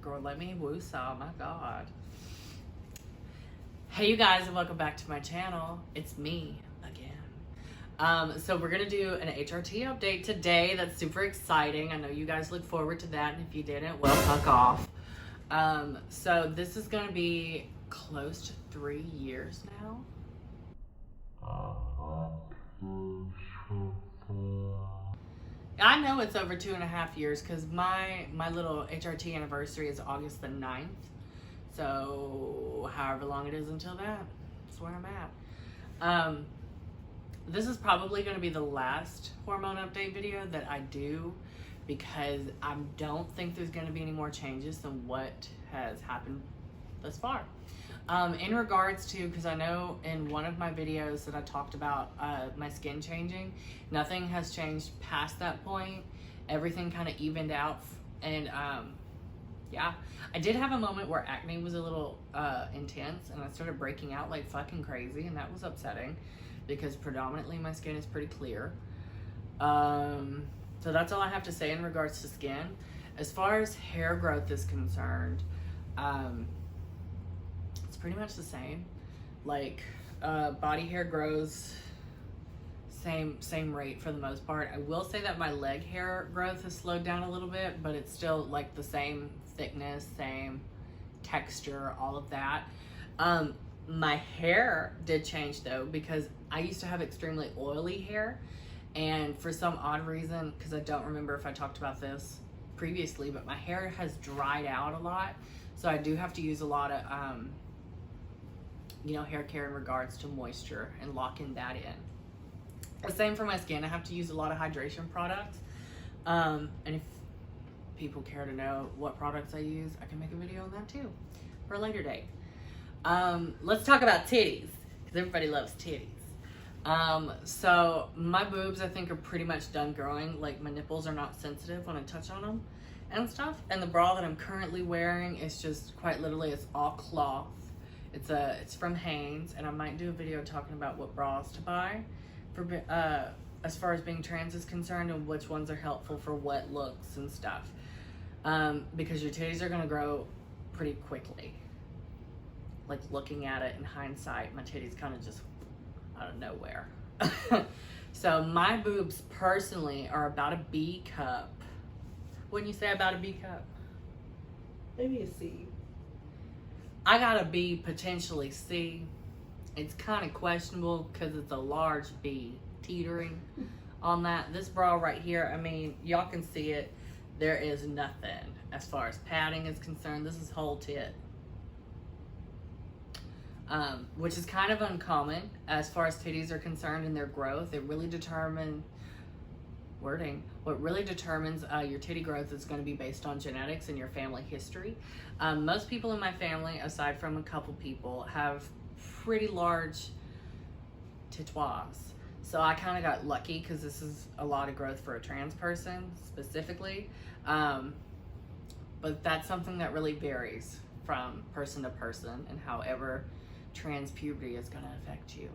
Girl, let me woo-saw, my God. Hey you guys, and welcome back to my channel. It's me again. So we're gonna do an HRT update today. That's super exciting. I know you guys look forward to that, and if you didn't, well, fuck off. So this is gonna be close to 3 years now. I know it's over 2.5 years because my little HRT anniversary is August the 9th. So however long it is until that, that's where I'm at. This is probably going to be the last hormone update video that I do because I don't think there's going to be any more changes than what has happened thus far. In regards to, because I know in one of my videos that I talked about my skin changing, nothing has changed past that point. Everything kind of evened out, and yeah, I did have a moment where acne was a little intense, and I started breaking out like fucking crazy, and that was upsetting because predominantly my skin is pretty clear. So that's all I have to say in regards to skin. As far as hair growth is concerned, pretty much the same. Like body hair grows same rate for the most part. I will say that my leg hair growth has slowed down a little bit, but it's still like the same thickness, same texture, all of that. My hair did change though, because I used to have extremely oily hair, and for some odd reason, because I don't remember if I talked about this previously, but my hair has dried out a lot, so I do have to use a lot of hair care in regards to moisture and locking that in. The same for my skin. I have to use a lot of hydration products. And if people care to know what products I use, I can make a video on that too for a later date. Let's talk about titties, because everybody loves titties. So my boobs, I think, are pretty much done growing. Like, my nipples are not sensitive when I touch on them and stuff. And the bra that I'm currently wearing is just quite literally, it's all cloth. It's from Hanes, and I might do a video talking about what bras to buy for as far as being trans is concerned, and which ones are helpful for what looks and stuff. Because your titties are gonna grow pretty quickly. Like, looking at it in hindsight, my titties kind of just out of nowhere. So my boobs personally are about a B cup. Wouldn't you say about a B cup? Maybe a C. I got a B, potentially C. It's kind of questionable because it's a large B, teetering on that. This bra right here, I mean, y'all can see it. There is nothing as far as padding is concerned. This is whole tit. Which is kind of uncommon as far as titties are concerned in their growth. It really determines what really determines your titty growth is going to be based on genetics and your family history. Most people in my family, aside from a couple people, have pretty large titois. So I kind of got lucky because this is a lot of growth for a trans person specifically. But that's something that really varies from person to person, and however trans puberty is going to affect you.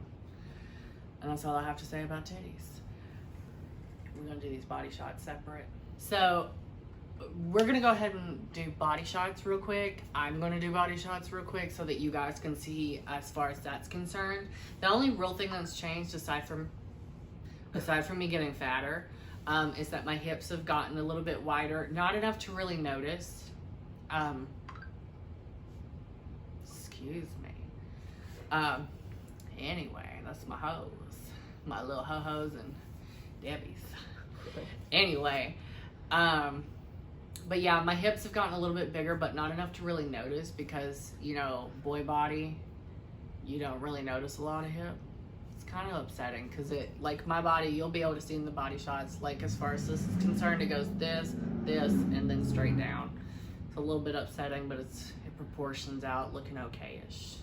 And that's all I have to say about titties. We're gonna do these body shots separate. So we're gonna go ahead and do body shots real quick. I'm gonna do body shots real quick so that you guys can see as far as that's concerned. The only real thing that's changed aside from me getting fatter is that my hips have gotten a little bit wider. Not enough to really notice. Excuse me. Anyway, that's my hoes. My little ho-hos and Debbie's. Anyway, but yeah, my hips have gotten a little bit bigger, but not enough to really notice because, boy body, you don't really notice a lot of hip. It's kind of upsetting because like my body, you'll be able to see in the body shots, like as far as this is concerned, it goes this, and then straight down. It's a little bit upsetting, but it proportions out looking okay-ish.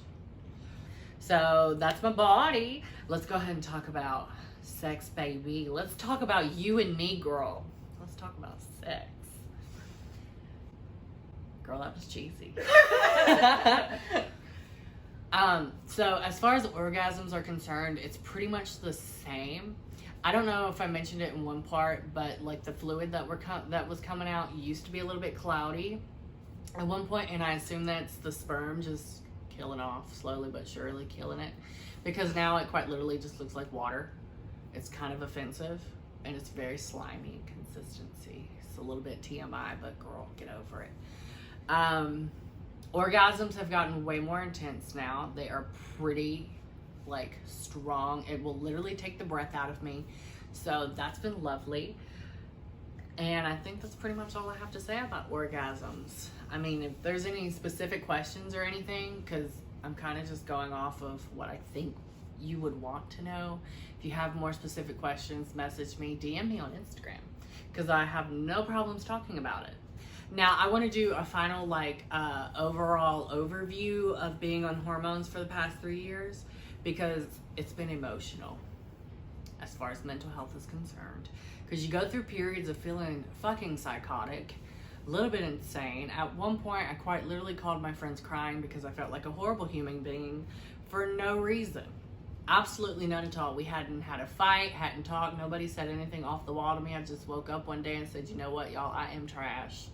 So that's my body. Let's go ahead and talk about sex, baby. Let's talk about you and me, girl. Let's talk about sex. Girl, that was cheesy. So as far as orgasms are concerned, it's pretty much the same. I don't know if I mentioned it in one part, but like the fluid that was coming out used to be a little bit cloudy. at one point, and I assume that's the sperm just killing off, slowly but surely killing it, because now it quite literally just looks like water. It's kind of offensive, and it's very slimy in consistency. It's a little bit TMI, but girl, get over it. Orgasms have gotten way more intense now. They are pretty like strong. It will literally take the breath out of me. So that's been lovely. And I think that's pretty much all I have to say about orgasms. I mean, if there's any specific questions or anything, because I'm kind of just going off of what I think you would want to know. If you have more specific questions, message me, DM me on Instagram, because I have no problems talking about it. Now, I want to do a final overall overview of being on hormones for the past 3 years, because it's been emotional as far as mental health is concerned. Because you go through periods of feeling fucking psychotic, a little bit insane. At one point, I quite literally called my friends crying because I felt like a horrible human being for no reason. Absolutely none at all. We hadn't had a fight, hadn't talked, nobody said anything off the wall to me. I just woke up one day and said, you know what, y'all, I am trash.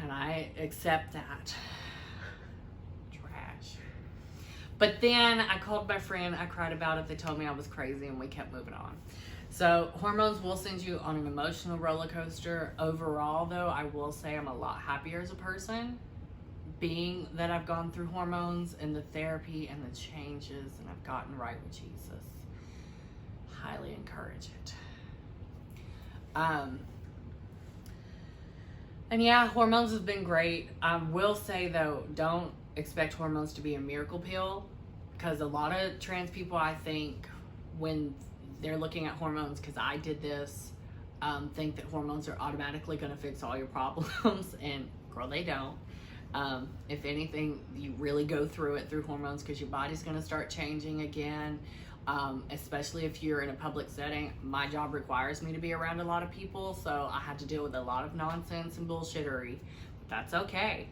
And I accept that. Trash. But then I called my friend, I cried about it, they told me I was crazy, and we kept moving on. So hormones will send you on an emotional roller coaster. Overall, though, I will say I'm a lot happier as a person, being that I've gone through hormones and the therapy and the changes, and I've gotten right with Jesus. Highly encourage it. And yeah, hormones has been great. I will say though, don't expect hormones to be a miracle pill, because a lot of trans people, I think, when they're looking at hormones, because I did this, think that hormones are automatically going to fix all your problems, and girl, they don't. If anything, you really go through it through hormones, because your body's going to start changing again, especially if you're in a public setting. My job requires me to be around a lot of people, so I had to deal with a lot of nonsense and bullshittery. That's okay.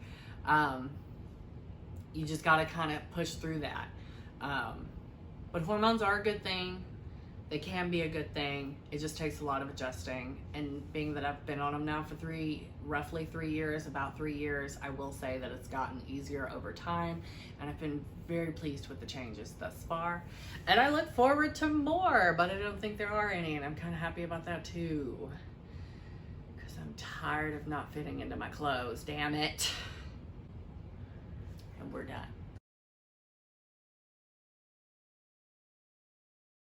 You just got to kind of push through that. But hormones are a good thing. They can be a good thing. It just takes a lot of adjusting. And being that I've been on them now for roughly 3 years, about 3 years, I will say that it's gotten easier over time. And I've been very pleased with the changes thus far. And I look forward to more, but I don't think there are any. And I'm kind of happy about that too, because I'm tired of not fitting into my clothes, damn it. And we're done.